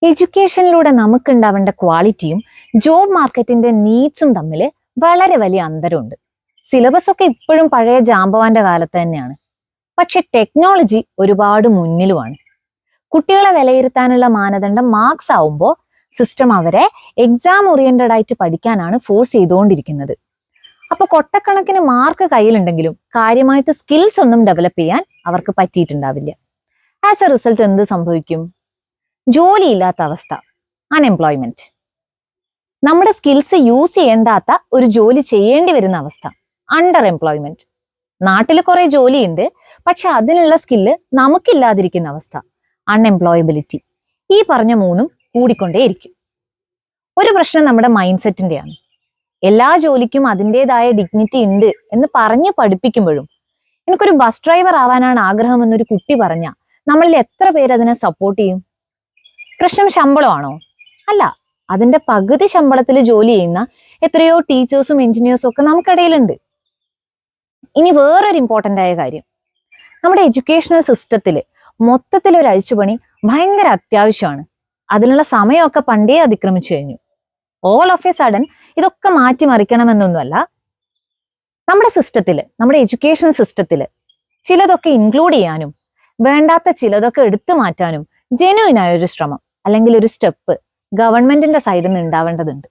എഡ്യൂക്കേഷനിലൂടെ നമുക്കുണ്ടാവേണ്ട ക്വാളിറ്റിയും ജോബ് മാർക്കറ്റിന്റെ നീഡ്സും തമ്മിൽ വളരെ വലിയ അന്തരമുണ്ട്. സിലബസ് ഒക്കെ ഇപ്പോഴും പഴയ ജാമ്പവാന്റെ കാലത്ത് തന്നെയാണ്. പക്ഷെ ടെക്നോളജി ഒരുപാട് മുന്നിലുമാണ്. കുട്ടികളെ വിലയിരുത്താനുള്ള മാനദണ്ഡം മാർക്സ് ആവുമ്പോൾ സിസ്റ്റം അവരെ എക്സാം ഓറിയന്റഡ് ആയിട്ട് പഠിക്കാനാണ് ഫോഴ്സ് ചെയ്തുകൊണ്ടിരിക്കുന്നത്. അപ്പൊ കൊട്ടക്കണക്കിന് മാർക്ക് കയ്യിലുണ്ടെങ്കിലും കാര്യമായിട്ട് സ്കിൽസ് ഒന്നും ഡെവലപ്പ് ചെയ്യാൻ അവർക്ക് പറ്റിയിട്ടുണ്ടാവില്ല. ആസ് എ റിസൾട്ട് എന്ത് സംഭവിക്കും? ജോലിയില്ലാത്ത അവസ്ഥ, അൺഎംപ്ലോയ്മെന്റ്. നമ്മുടെ സ്കിൽസ് യൂസ് ചെയ്യേണ്ടാത്ത ഒരു ജോലി ചെയ്യേണ്ടി വരുന്ന അവസ്ഥ, അണ്ടർ എംപ്ലോയ്മെന്റ്. നാട്ടിൽ കുറെ ജോലിയുണ്ട്, പക്ഷെ അതിനുള്ള സ്കില്ല് നമുക്കില്ലാതിരിക്കുന്ന അവസ്ഥ, അൺഎംപ്ലോയബിലിറ്റി. ഈ പറഞ്ഞ മൂന്നും കൂടിക്കൊണ്ടേയിരിക്കും. ഒരു പ്രശ്നം നമ്മുടെ മൈൻഡ് സെറ്റിന്റെയാണ്. എല്ലാ ജോലിക്കും അതിൻ്റെതായ ഡിഗ്നിറ്റി ഉണ്ട് എന്ന് പറഞ്ഞു പഠിപ്പിക്കുമ്പോഴും എനിക്കൊരു ബസ് ഡ്രൈവർ ആവാനാണ് ആഗ്രഹം എന്നൊരു കുട്ടി പറഞ്ഞാൽ നമ്മളിൽ എത്ര പേര് അതിനെ സപ്പോർട്ട് ചെയ്യും? പ്രശ്നം ശമ്പളമാണോ? അല്ല, അതിന്റെ പകുതി ശമ്പളത്തിൽ ജോലി ചെയ്യുന്ന എത്രയോ ടീച്ചേഴ്സും എഞ്ചിനീയേഴ്സും ഒക്കെ നമുക്കിടയിലുണ്ട്. ഇനി വേറൊരു ഇമ്പോർട്ടൻ്റ് ആയ കാര്യം, നമ്മുടെ എഡ്യൂക്കേഷണൽ സിസ്റ്റത്തിൽ മൊത്തത്തിൽ ഒരു അഴിച്ചുപണി ഭയങ്കര അത്യാവശ്യമാണ്. അതിനുള്ള സമയമൊക്കെ പണ്ടേ അതിക്രമിച്ചു കഴിഞ്ഞു. ഓൾ ഓഫ് എ സഡൻ ഇതൊക്കെ മാറ്റിമറിക്കണമെന്നൊന്നുമല്ല. നമ്മുടെ സിസ്റ്റത്തിൽ, നമ്മുടെ എഡ്യൂക്കേഷൻ സിസ്റ്റത്തിൽ ചിലതൊക്കെ ഇൻക്ലൂഡ് ചെയ്യാനും വേണ്ടാത്ത ചിലതൊക്കെ എടുത്തു മാറ്റാനും ജെന്യുവിനായ ഒരു ശ്രമം അല്ലെങ്കിൽ ഒരു സ്റ്റെപ്പ് ഗവൺമെന്റിന്റെ സൈഡിൽ നിന്ന് ഉണ്ടാവേണ്ടതുണ്ട്.